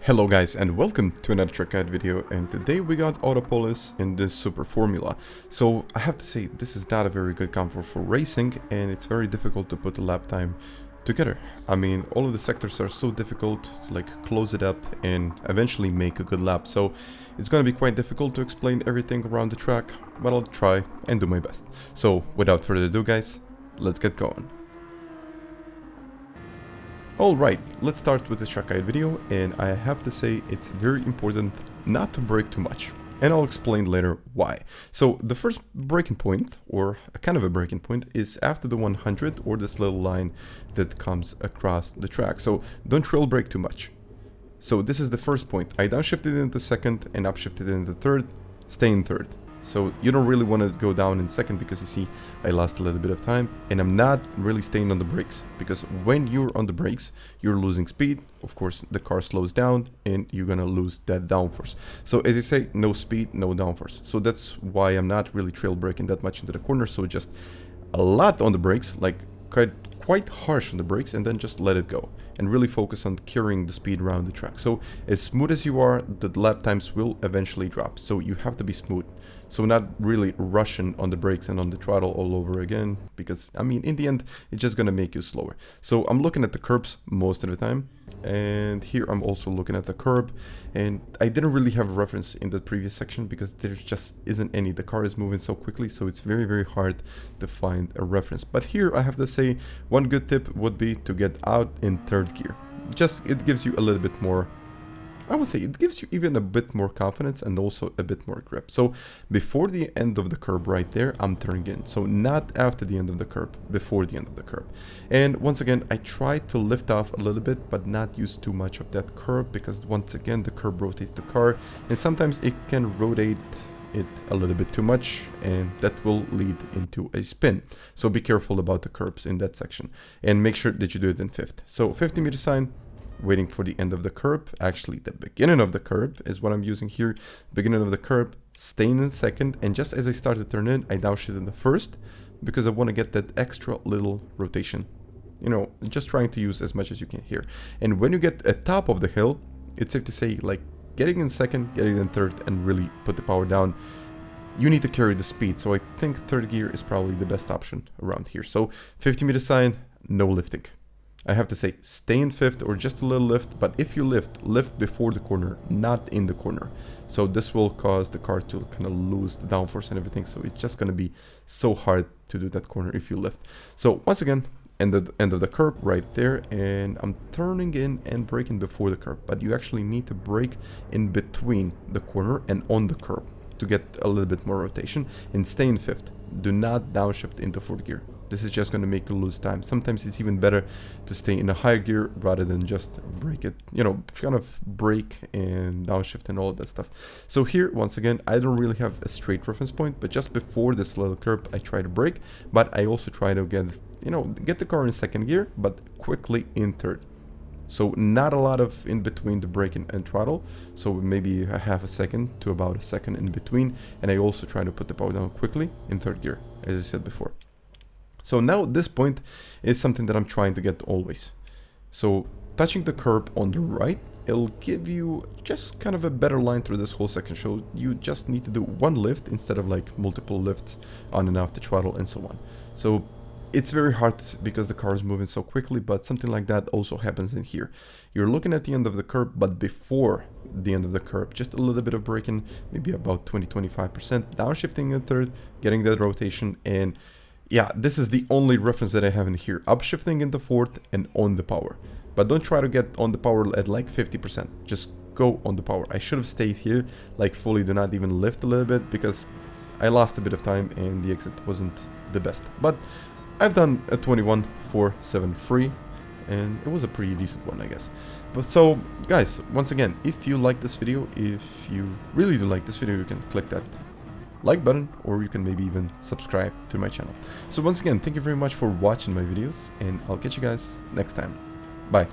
Hello guys and welcome to another track guide video, and today we got Autopolis in this super formula. So I have to say this is not a very good comfort for racing, and it's very difficult to put the lap time together. I mean, all of the sectors are so difficult to like close it up and eventually make a good lap, so it's gonna be quite difficult to explain everything around the track, but I'll try and do my best. So without further ado guys, let's get going. Alright, let's start with the track guide video, and I have to say it's very important not to brake too much, and I'll explain later why. So the first braking point, or a kind of a braking point, is after the 100, or this little line that comes across the track. So don't trail brake too much. So this is the first point. I downshifted into second and upshifted into third, stay in third. So you don't really want to go down in second because you see I lost a little bit of time, and I'm not really staying on the brakes, because when you're on the brakes you're losing speed. Of course the car slows down and you're gonna lose that downforce. So as I say, no speed, no downforce. So that's why I'm not really trail braking that much into the corner. So just a lot on the brakes, like quite harsh on the brakes, and then just let it go and really focus on carrying the speed around the track. So as smooth as you are, the lap times will eventually drop, so you have to be smooth. So not really rushing on the brakes and on the throttle all over again, because I mean in the end it's just gonna make you slower. So I'm looking at the curbs most of the time, and here I'm also looking at the curb, and I didn't really have a reference in the previous section because there just isn't any. The car is moving so quickly, so it's very hard to find a reference. But here I have to say one good tip would be to get out in third gear. Just it gives you a little bit more, I would say it gives you even a bit more confidence and also a bit more grip. So before the end of the curb right there, I'm turning in. So not after the end of the curb, before the end of the curb. And once again, I try to lift off a little bit, but not use too much of that curb, because once again, the curb rotates the car, and sometimes it can rotate it a little bit too much, and that will lead into a spin. So be careful about the curbs in that section, and make sure that you do it in fifth. So 50-meter sign, waiting for the end of the curb. Actually the beginning of the curb is what I'm using here. Beginning of the curb, staying in second, and just as I start to turn in, I downshifted in the first, because I want to get that extra little rotation, you know, just trying to use as much as you can here. And when you get at top of the hill, it's safe to say, like, getting in second, getting in third, and really put the power down, you need to carry the speed. So I think third gear is probably the best option around here. So 50-meter sign, no lifting. I have to say, stay in fifth or just a little lift, but if you lift before the corner, not in the corner. So this will cause the car to kind of lose the downforce and everything, so it's just going to be so hard to do that corner if you lift. So once again, end of the curb right there, and I'm turning in and braking before the curb, but you actually need to brake in between the corner and on the curb to get a little bit more rotation, and stay in fifth. Do not downshift into fourth gear. This is just going to make you lose time. Sometimes it's even better to stay in a higher gear rather than just brake it, you know, kind of brake and downshift and all of that stuff. So here, once again, I don't really have a straight reference point, but just before this little curb, I try to brake, but I also try to get the car in second gear, but quickly in third. So not a lot of in between the brake and throttle, so maybe a half a second to about a second in between, and I also try to put the power down quickly in third gear, as I said before. So now this point is something that I'm trying to get always. So touching the curb on the right, it'll give you just kind of a better line through this whole section. So you just need to do one lift instead of like multiple lifts on and off the throttle and so on. So it's very hard because the car is moving so quickly, but something like that also happens in here. You're looking at the end of the curb, but before the end of the curb, just a little bit of braking, maybe about 20-25%, downshifting in third, getting that rotation, and yeah, this is the only reference that I have in here. Upshifting into fourth and on the power. But don't try to get on the power at like 50%. Just go on the power. I should have stayed here, like fully, do not even lift a little bit, because I lost a bit of time and the exit wasn't the best. But I've done a 21.47 free, and it was a pretty decent one, I guess. But so, guys, once again, if you like this video, if you really do like this video, you can click that like button, or you can maybe even subscribe to my channel. So once again, thank you very much for watching my videos, and I'll catch you guys next time. Bye.